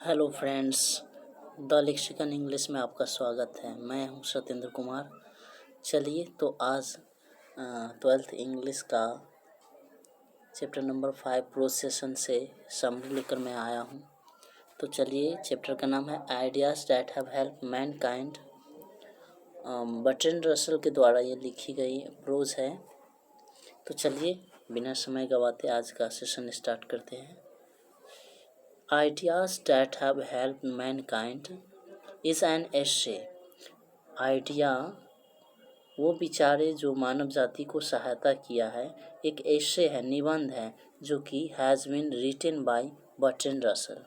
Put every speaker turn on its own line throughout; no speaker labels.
Hello friends, the lexicon English में आपका स्वागत है। मैं हूं सत्येंद्र कुमार। चलिए तो आज 12th इंग्लिश का चैप्टर नंबर 5 प्रोसेशन से समरी लेकर मैं आया हूं। तो चलिए, चैप्टर का नाम है ideas that have help Mankind. Bertrand Russell के द्वारा ये लिखी गई प्रोज है। तो चलिए बिना समय गवाते आज का सेशन स्टार्ट करते हैं। Ideas that have helped mankind is an essay। Idea वो विचारे जो मानव जाति को सहायता किया है, एक एशे है, निबंध है, जो कि has been written by Bertrand Russell,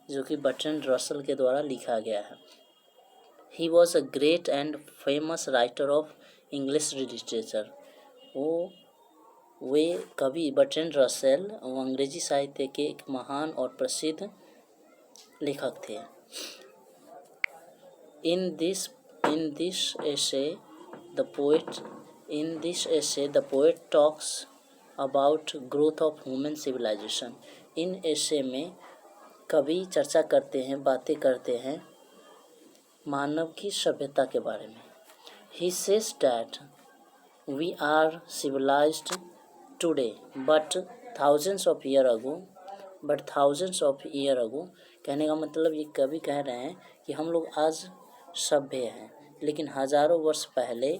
जो कि बर्ट्रैंड रसल के द्वारा लिखा गया है। He was a great and famous writer of English literature. वे कवि बर्ट्रैंड रसल अंग्रेजी साहित्य के एक महान और प्रसिद्ध लेखक थे। In this essay, the poet talks about growth of human civilization। In essay में कवि चर्चा करते हैं, बातें करते हैं मानव की सभ्यता के बारे में। He says that we are civilized today, but thousands of years ago। कहने का मतलब ये कवि कह रहे हैं कि हम लोग आज सभ्य हैं, लेकिन हज़ारों वर्ष पहले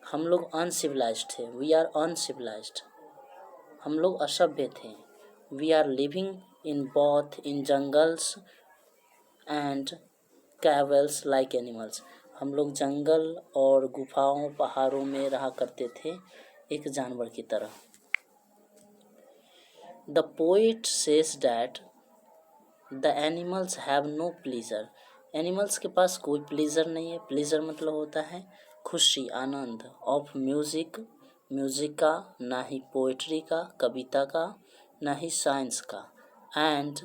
हम लोग अनसिविलाइज्ड थे। वी आर अनसिविलाइज्ड, हम लोग असभ्य थे। We are living in both in jungles and caves like animals. हम लोग जंगल और गुफाओं, पहाड़ों में रहा करते थे, एक जानवर की तरह। The poet says that the animals have no pleasure. Animals के पास कोई प्लीजर नहीं है। प्लीजर मतलब होता है खुशी, आनंद। ऑफ म्यूजिक का, ना ही पोइट्री का, कविता का, ना ही साइंस का। And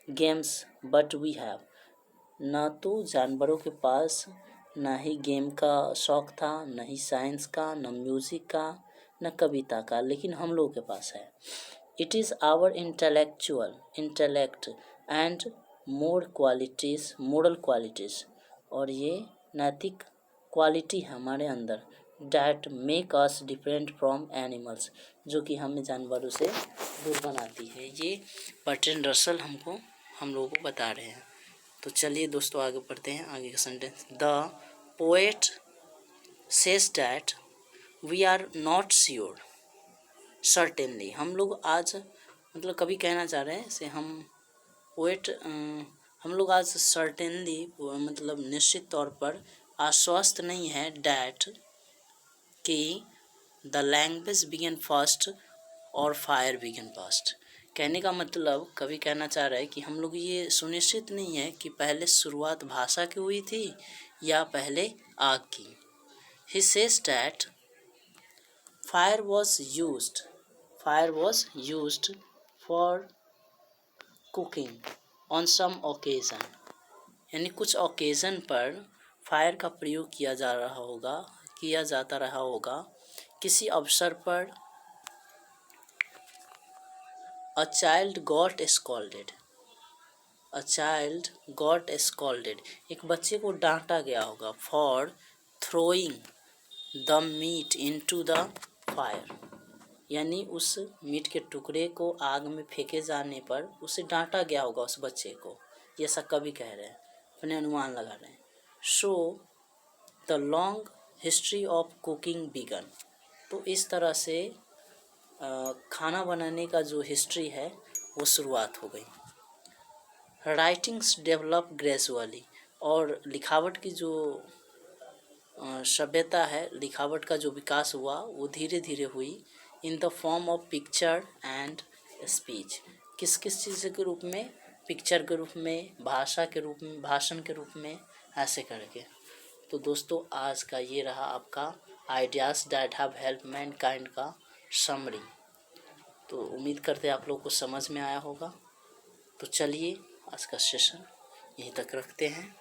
games but we have. ना तो जानवरों के पास ना ही गेम का शौक था, ना ही साइंस का, ना म्यूजिक का, ना कविता का, लेकिन हम लोगों के पास है। It is our intellect and moral qualities, और ये नैतिक क्वालिटी है हमारे अंदर, that make us different from animals, जो कि हमें जानवरों से दूर बनाती है। ये बर्ट्रैंड रसल हम लोगों को बता रहे हैं। तो चलिए दोस्तों आगे बढ़ते हैं। आगे का sentence, the poet says that we are not sure certainly. हम लोग आज मतलब कभी कहना चाह रहे हैं से हम लोग आज सर्टेनली मतलब निश्चित तौर पर आश्वस्त नहीं है डैट कि द लैंग्वेज बिगन फर्स्ट और फायर बिगन फर्स्ट। कहने का मतलब कभी कहना चाह रहा है कि हम लोग ये सुनिश्चित नहीं है कि पहले शुरुआत भाषा की हुई थी या पहले आग की। He says that fire was used for cooking on some occasion। यानी कुछ ओकेज़न पर फायर का प्रयोग किया जाता रहा होगा। किसी अवसर पर a child got scalded, एक बच्चे को डांटा गया होगा। for throwing the meat into the fire, यानी उस मीट के टुकड़े को आग में फेंके जाने पर उसे डांटा गया होगा उस बच्चे को। ये सब कभी कह रहे हैं, अपने अनुमान लगा रहे हैं। So the long history of cooking began. तो इस तरह से खाना बनाने का जो हिस्ट्री है वो शुरुआत हो गई। राइटिंग्स डेवलप ग्रेजुअली, और लिखावट की जो सभ्यता है, लिखावट का जो विकास हुआ वो धीरे धीरे हुई। In the form of picture and speech, किस किस चीज़ के रूप में? पिक्चर के रूप में, भाषा के रूप में, भाषण के रूप में, ऐसे करके। तो दोस्तों आज का ये रहा आपका ideas that have help Mankind का समरी। तो उम्मीद करते हैं आप लोग को समझ में आया होगा। तो चलिए आज का सेशन यहीं तक रखते हैं।